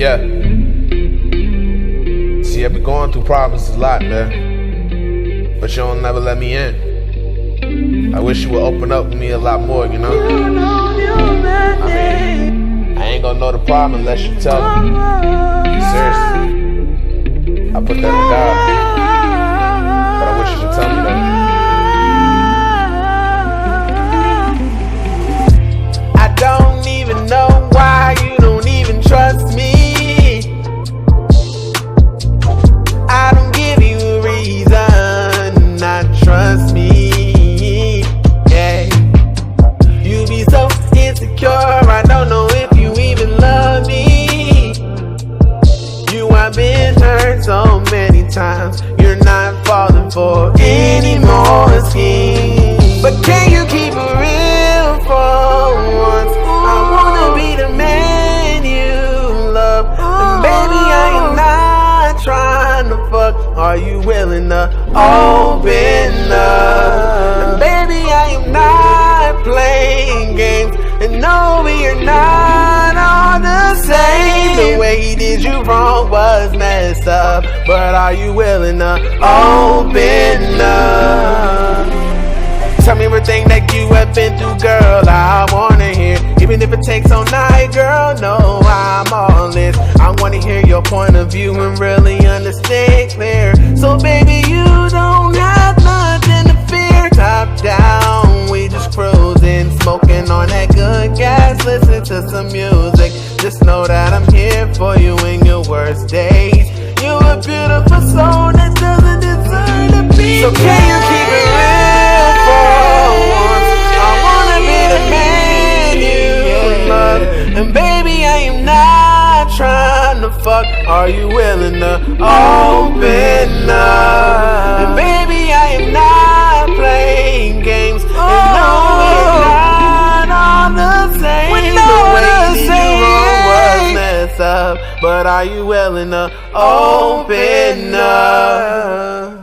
Yeah. See, I be going through problems a lot, man. But you don't never let me in. I wish you would open up with me a lot more, you know? I mean, I ain't gonna know the problem unless you tell me. Seriously. I put that on God. But I wish you would tell me that. I don't even know why you don't even trust me. I don't give you a reason not trust me. Yeah. You be so insecure, I don't know if you even love me. You have been hurt so many times, you're not falling for any more schemes. But can you keep it real for once? I wanna be the man you love. And baby, I am not trying to fuck. Are you willing to open up? And baby, I am not playing games. And no, we are not all the same. The way he did you wrong was messed up. But are you willing to open up? Tell me everything that you have been through, girl, I wanna hear. Even if it takes all night, girl, no, I'm all in. I wanna hear your point of view and really understand clear. So baby, you don't have nothing to fear. Top down, we just cruising, smoking on that good gas, listen to some music. Just know that I'm here for you in your worst days. You're a beautiful soul that doesn't deserve to be. So can you keep it real for once? I wanna be the man you love. And baby, I am not trying to fuck. Are you willing to open up? And baby, I am not playing games. And no, we're not all the same. The way you did you wrong was messed up. But are you willing to open up?